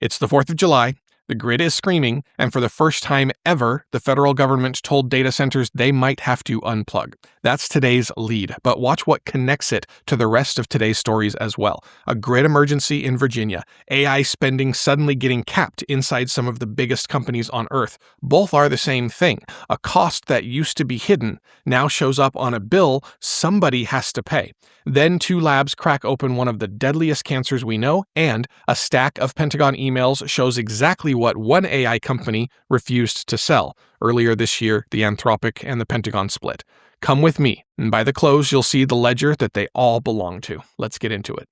It's the 4th of July, the grid is screaming, and for the first time ever, the federal government told data centers they might have to unplug. That's today's lead, but watch what connects it to the rest of today's stories as well. A grid emergency in Virginia, AI spending suddenly getting capped inside some of the biggest companies on Earth. Both are the same thing. A cost that used to be hidden now shows up on a bill somebody has to pay. Then 2 labs crack open one of the deadliest cancers we know, and a stack of Pentagon emails shows exactly what one AI company refused to sell. Earlier this year, the Anthropic and the Pentagon split. Come with me, and by the close, you'll see the ledger that they all belong to. Let's get into it.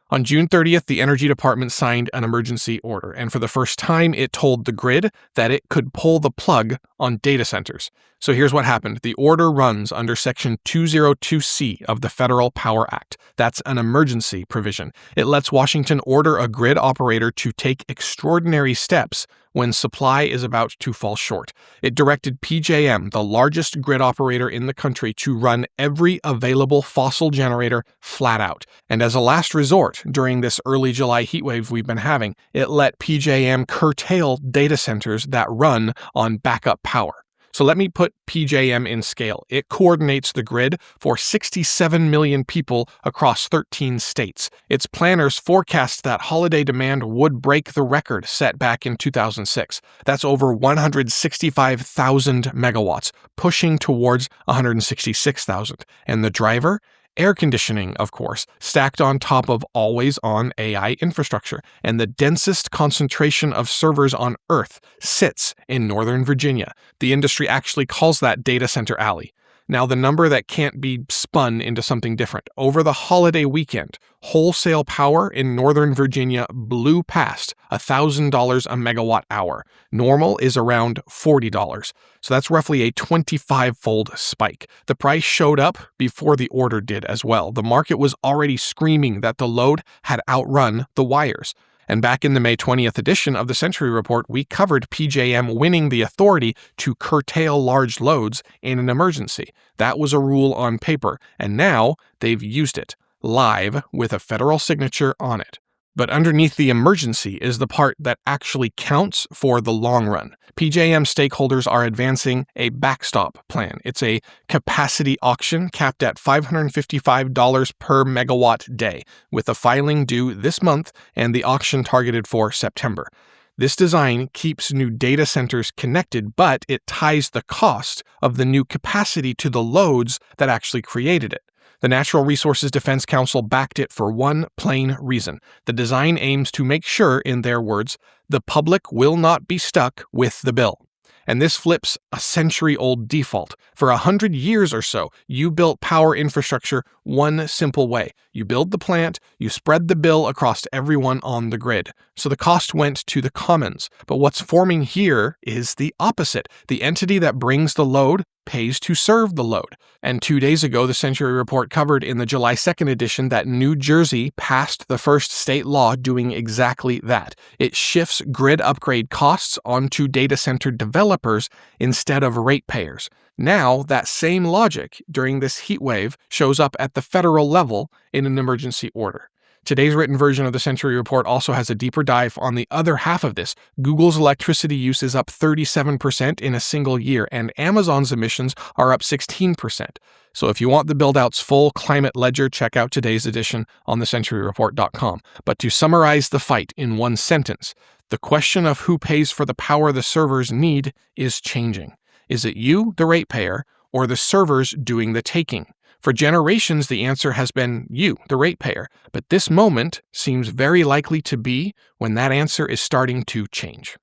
On June 30th, the Energy Department signed an emergency order, and for the first time, it told the grid that it could pull the plug on data centers. So here's what happened. The order runs under Section 202C of the Federal Power Act. That's an emergency provision. It lets Washington order a grid operator to take extraordinary steps when supply is about to fall short. It directed PJM, the largest grid operator in the country, to run every available fossil generator flat out. And as a last resort, during this early July heatwave we've been having, it let PJM curtail data centers that run on backup power. So let me put PJM in scale. It coordinates the grid for 67 million people across 13 states. Its planners forecast that holiday demand would break the record set back in 2006. That's over 165,000 megawatts, pushing towards 166,000. And the driver? Air conditioning, of course, stacked on top of always-on AI infrastructure, and the densest concentration of servers on Earth sits in Northern Virginia. The industry actually calls that Data Center Alley. Now, the number that can't be spun into something different. Over the holiday weekend, wholesale power in Northern Virginia blew past $1,000 a megawatt hour. Normal is around $40. So that's roughly a 25-fold spike. The price showed up before the order did as well. The market was already screaming that the load had outrun the wires. And back in the May 20th edition of the Century Report, we covered PJM winning the authority to curtail large loads in an emergency. That was a rule on paper, and now they've used it, live, with a federal signature on it. But underneath the emergency is the part that actually counts for the long run. PJM stakeholders are advancing a backstop plan. It's a capacity auction capped at $555 per megawatt day, with a filing due this month and the auction targeted for September. This design keeps new data centers connected, but it ties the cost of the new capacity to the loads that actually created it. The Natural Resources Defense Council backed it for one plain reason. The design aims to make sure, in their words, the public will not be stuck with the bill. And this flips a century-old default. For 100 years or so, you built power infrastructure one simple way. You build the plant, you spread the bill across everyone on the grid. So the cost went to the commons. But what's forming here is the opposite. The entity that brings the load pays to serve the load. And 2 days ago, the Century Report covered in the July 2nd edition that New Jersey passed the first state law doing exactly that. It shifts grid upgrade costs onto data center developers instead of ratepayers. Now, that same logic during this heat wave shows up at the federal level in an emergency order. Today's written version of the Century Report also has a deeper dive on the other half of this. Google's electricity use is up 37% in a single year, and Amazon's emissions are up 16%. So if you want the build-out's full climate ledger, check out today's edition on thecenturyreport.com. But to summarize the fight in one sentence, the question of who pays for the power the servers need is changing. Is it you, the ratepayer, or the servers doing the taking? For generations, the answer has been you, the ratepayer, but this moment seems very likely to be when that answer is starting to change.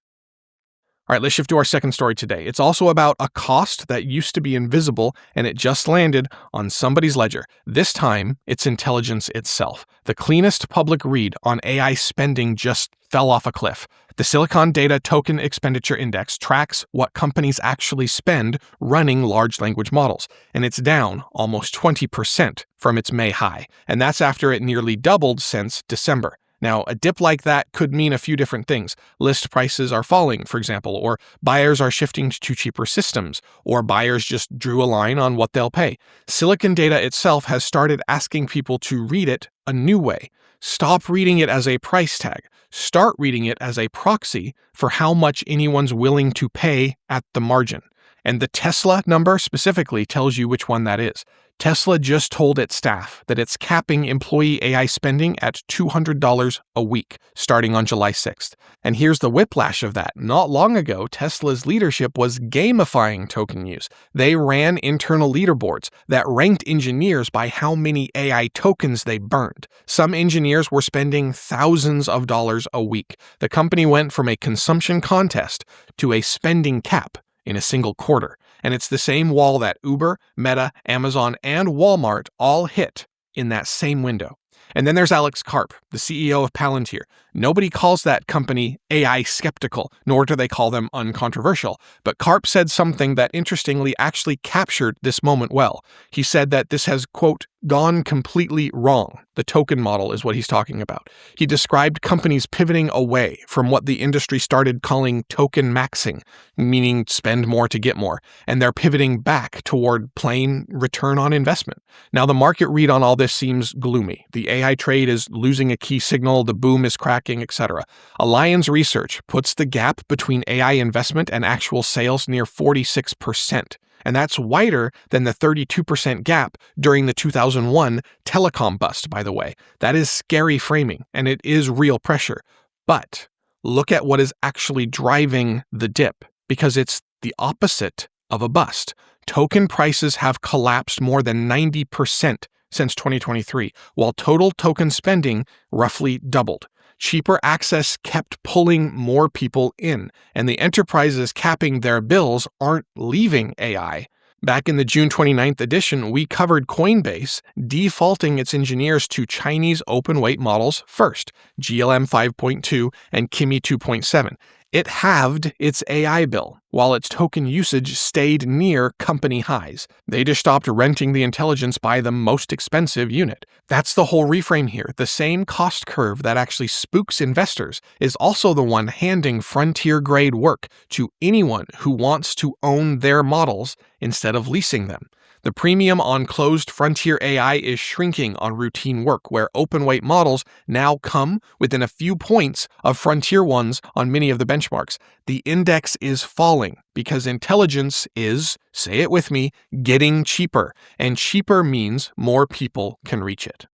All right, let's shift to our second story today. It's also about a cost that used to be invisible, and it just landed on somebody's ledger. This time, it's intelligence itself. The cleanest public read on AI spending just fell off a cliff. The Silicon Data Token Expenditure Index tracks what companies actually spend running large language models, and it's down almost 20% from its May high, and that's after it nearly doubled since December. Now, a dip like that could mean a few different things. List prices are falling, for example, or buyers are shifting to cheaper systems, or buyers just drew a line on what they'll pay. Silicon Data itself has started asking people to read it a new way. Stop reading it as a price tag. Start reading it as a proxy for how much anyone's willing to pay at the margin. And the Tesla number specifically tells you which one that is. Tesla just told its staff that it's capping employee AI spending at $200 a week, starting on July 6th. And here's the whiplash of that. Not long ago, Tesla's leadership was gamifying token use. They ran internal leaderboards that ranked engineers by how many AI tokens they burned. Some engineers were spending thousands of dollars a week. The company went from a consumption contest to a spending cap in a single quarter. And it's the same wall that Uber, Meta, Amazon, and Walmart all hit in that same window. And then there's Alex Karp, the CEO of Palantir. Nobody calls that company AI skeptical, nor do they call them uncontroversial. But Karp said something that interestingly actually captured this moment well. He said that this has, quote, gone completely wrong. The token model is what he's talking about. He described companies pivoting away from what the industry started calling token maxing, meaning spend more to get more, and they're pivoting back toward plain return on investment. Now, the market read on all this seems gloomy. The AI trade is losing a key signal, the boom is cracking, etc. Allianz Research puts the gap between AI investment and actual sales near 46%. And that's wider than the 32% gap during the 2001 telecom bust, by the way. That is scary framing, and it is real pressure. But look at what is actually driving the dip, because it's the opposite of a bust. Token prices have collapsed more than 90% since 2023, while total token spending roughly doubled. Cheaper access kept pulling more people in, and the enterprises capping their bills aren't leaving AI. Back in the June 29th edition, we covered Coinbase defaulting its engineers to Chinese open-weight models first, GLM 5.2 and Kimi 2.7. It halved its AI bill, while its token usage stayed near company highs. They just stopped renting the intelligence by the most expensive unit. That's the whole reframe here. The same cost curve that actually spooks investors is also the one handing frontier-grade work to anyone who wants to own their models instead of leasing them. The premium on closed frontier AI is shrinking on routine work, where open-weight models now come within a few points of frontier ones on many of the benchmarks. The index is falling because intelligence is, say it with me, getting cheaper, and cheaper means more people can reach it.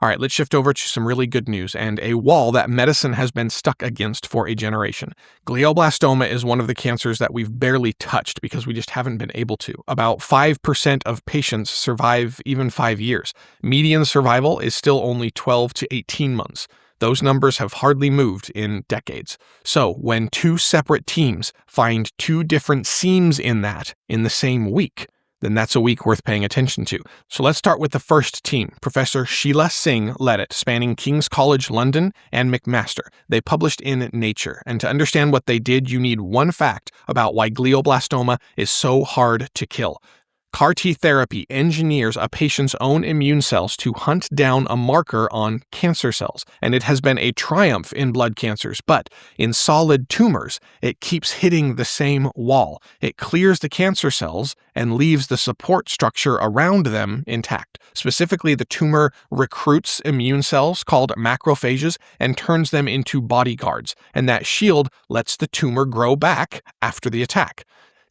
All right, let's shift over to some really good news and a wall that medicine has been stuck against for a generation. Glioblastoma is one of the cancers that we've barely touched because we just haven't been able to. About 5% of patients survive even 5 years. Median survival is still only 12 to 18 months. Those numbers have hardly moved in decades. So when two separate teams find two different seams in that in the same week, then that's a week worth paying attention to. So let's start with the first team. Professor Sheila Singh led it, spanning King's College London and McMaster. They published in Nature, and to understand what they did, you need one fact about why glioblastoma is so hard to kill. CAR T therapy engineers a patient's own immune cells to hunt down a marker on cancer cells, and it has been a triumph in blood cancers. But in solid tumors, it keeps hitting the same wall. It clears the cancer cells and leaves the support structure around them intact. Specifically, the tumor recruits immune cells called macrophages and turns them into bodyguards, and that shield lets the tumor grow back after the attack.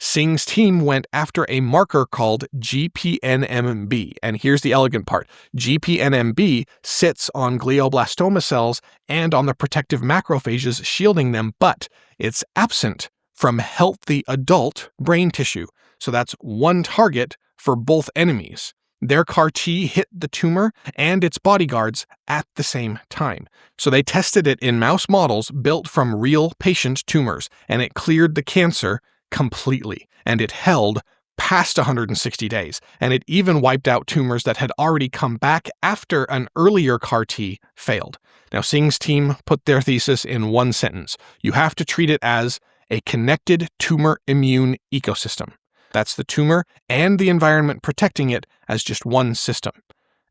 Singh's team went after a marker called GPNMB, and here's the elegant part. GPNMB sits on glioblastoma cells and on the protective macrophages shielding them, but it's absent from healthy adult brain tissue. So that's one target for both enemies. Their CAR T hit the tumor and its bodyguards at the same time. So they tested it in mouse models built from real patient tumors, and it cleared the cancer completely, and it held past 160 days, and it even wiped out tumors that had already come back after an earlier CAR T failed. Now, Singh's team put their thesis in one sentence. You have to treat it as a connected tumor immune ecosystem. That's the tumor and the environment protecting it as just one system.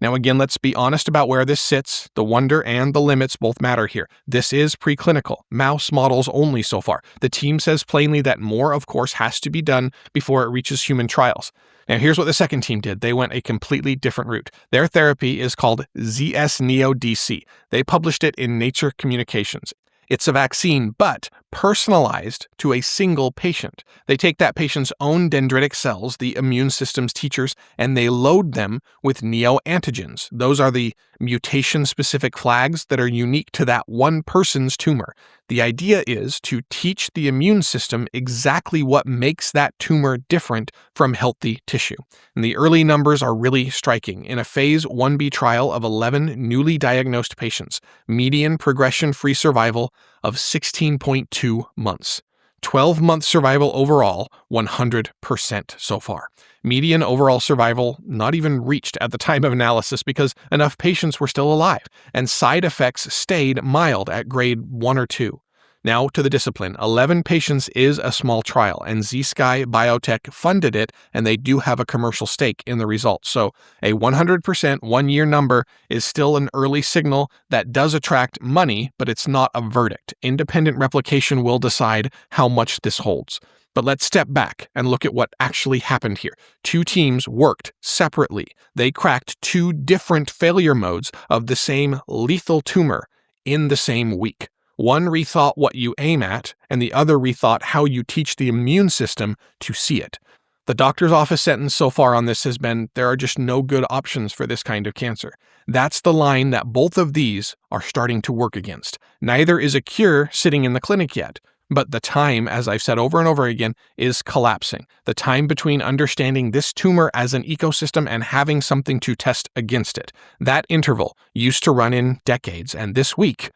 Now again, let's be honest about where this sits. The wonder and the limits both matter here. This is preclinical, mouse models only so far. The team says plainly that more, of course, has to be done before it reaches human trials. Now here's what the second team did. They went a completely different route. Their therapy is called ZS-Neo-DC. They published it in Nature Communications. It's a vaccine, but personalized to a single patient. They take that patient's own dendritic cells, the immune system's teachers, and they load them with neoantigens. Those are the mutation-specific flags that are unique to that one person's tumor. The idea is to teach the immune system exactly what makes that tumor different from healthy tissue. And the early numbers are really striking. In a phase 1b trial of 11 newly diagnosed patients, median progression-free survival of 16.2 months. 12-month survival overall, 100% so far. Median overall survival not even reached at the time of analysis because enough patients were still alive, and side effects stayed mild at grade 1 or 2. Now to the discipline. 11 patients is a small trial, and Z-Sky Biotech funded it, and they do have a commercial stake in the results. So a 100% one-year number is still an early signal that does attract money, but it's not a verdict. Independent replication will decide how much this holds. But let's step back and look at what actually happened here. Two teams worked separately. They cracked two different failure modes of the same lethal tumor in the same week. One rethought what you aim at, and the other rethought how you teach the immune system to see it. The doctor's office sentence so far on this has been, there are just no good options for this kind of cancer. That's the line that both of these are starting to work against. Neither is a cure sitting in the clinic yet, but the time, as I've said over and over again, is collapsing. The time between understanding this tumor as an ecosystem and having something to test against it. That interval used to run in decades, and this week,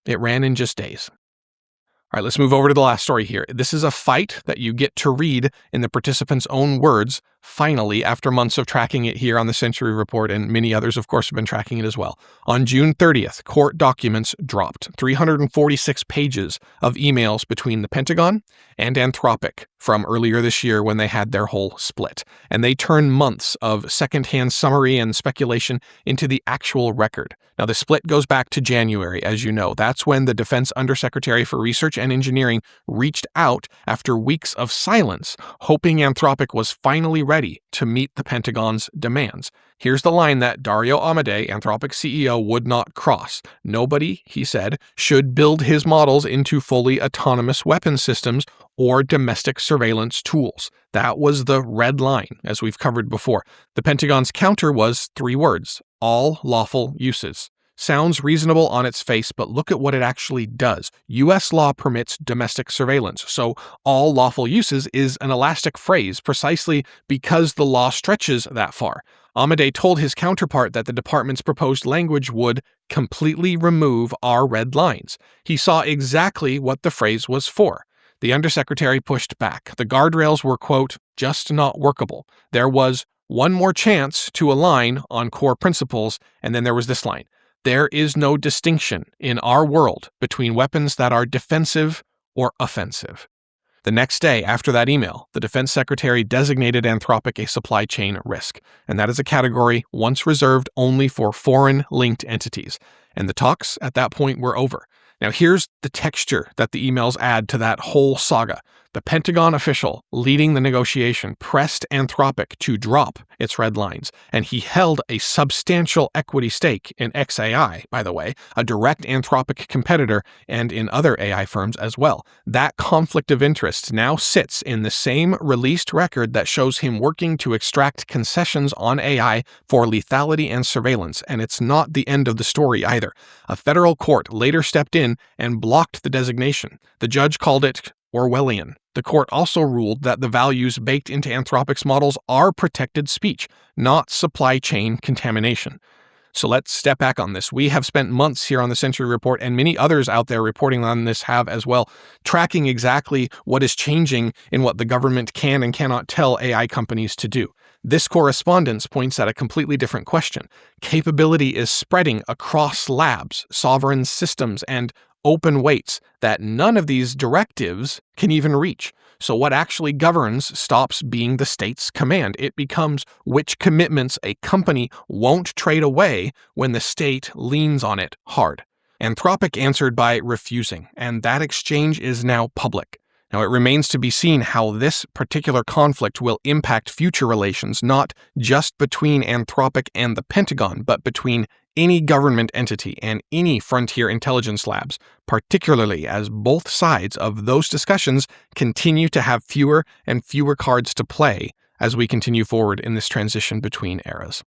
it ran in just days. All right, let's move over to the last story here. This is a fight that you get to read in the participants' own words, finally, after months of tracking it here on the Century Report, and many others, of course, have been tracking it as well. On June 30th, court documents dropped 346 pages of emails between the Pentagon and Anthropic from earlier this year when they had their whole split. And they turned months of secondhand summary and speculation into the actual record. Now, the split goes back to January, as you know. That's when the Defense Undersecretary for Research and Engineering reached out after weeks of silence, hoping Anthropic was finally ready to meet the Pentagon's demands. Here's the line that Dario Amodei, Anthropic's CEO, would not cross. Nobody, he said, should build his models into fully autonomous weapon systems or domestic surveillance tools. That was the red line, as we've covered before. The Pentagon's counter was 3 words: all lawful uses. Sounds reasonable on its face, but look at what it actually does. U.S. law permits domestic surveillance, so all lawful uses is an elastic phrase precisely because the law stretches that far. Amodei told his counterpart that the department's proposed language would completely remove our red lines. He saw exactly what the phrase was for. The undersecretary pushed back. The guardrails were, quote, just not workable. There was one more chance to align on core principles, and then there was this line. There is no distinction in our world between weapons that are defensive or offensive. The next day after that email, the defense secretary designated Anthropic a supply chain risk, and that is a category once reserved only for foreign-linked entities. And the talks at that point were over. Now here's the texture that the emails add to that whole saga. The Pentagon official leading the negotiation pressed Anthropic to drop its red lines, and he held a substantial equity stake in xAI, by the way, a direct Anthropic competitor, and in other AI firms as well. That conflict of interest now sits in the same released record that shows him working to extract concessions on AI for lethality and surveillance, and it's not the end of the story either. A federal court later stepped in and blocked the designation. The judge called it Orwellian. The court also ruled that the values baked into Anthropic's models are protected speech, not supply chain contamination. So let's step back on this. We have spent months here on the Century Report, and many others out there reporting on this have as well, tracking exactly what is changing in what the government can and cannot tell AI companies to do. This correspondence points at a completely different question. Capability is spreading across labs, sovereign systems, and open weights that none of these directives can even reach. So what actually governs stops being the state's command. It becomes which commitments a company won't trade away when the state leans on it hard. Anthropic answered by refusing, and that exchange is now public. Now, it remains to be seen how this particular conflict will impact future relations, not just between Anthropic and the Pentagon, but between any government entity and any frontier intelligence labs, particularly as both sides of those discussions continue to have fewer and fewer cards to play as we continue forward in this transition between eras.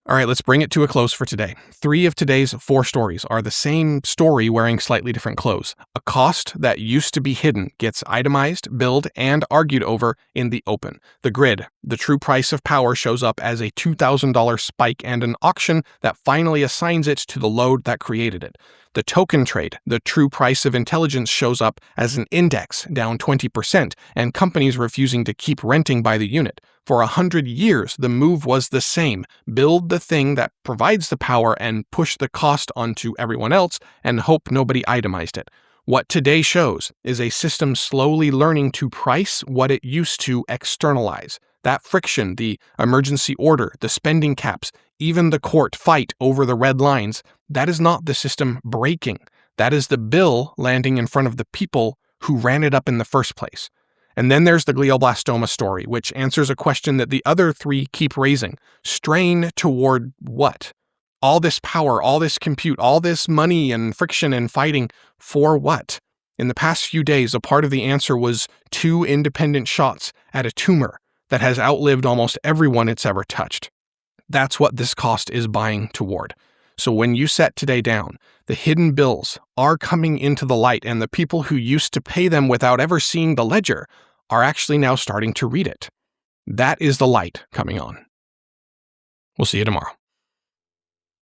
All right, let's bring it to a close for today. 3 of today's 4 stories are the same story wearing slightly different clothes. A cost that used to be hidden gets itemized, billed, and argued over in the open. The grid, the true price of power, shows up as a $2,000 spike and an auction that finally assigns it to the load that created it. The token trade, the true price of intelligence, shows up as an index down 20% and companies refusing to keep renting by the unit. For 100 years, the move was the same. Build the thing that provides the power and push the cost onto everyone else and hope nobody itemized it. What today shows is a system slowly learning to price what it used to externalize. That friction, the emergency order, the spending caps, even the court fight over the red lines, that is not the system breaking. That is the bill landing in front of the people who ran it up in the first place. And then there's the glioblastoma story, which answers a question that the other 3 keep raising. Strain toward what? All this power, all this compute, all this money and friction and fighting, for what? In the past few days, a part of the answer was 2 independent shots at a tumor that has outlived almost everyone it's ever touched. That's what this cost is buying toward. So when you set today down, the hidden bills are coming into the light, and the people who used to pay them without ever seeing the ledger are actually now starting to read it. That is the light coming on. We'll see you tomorrow.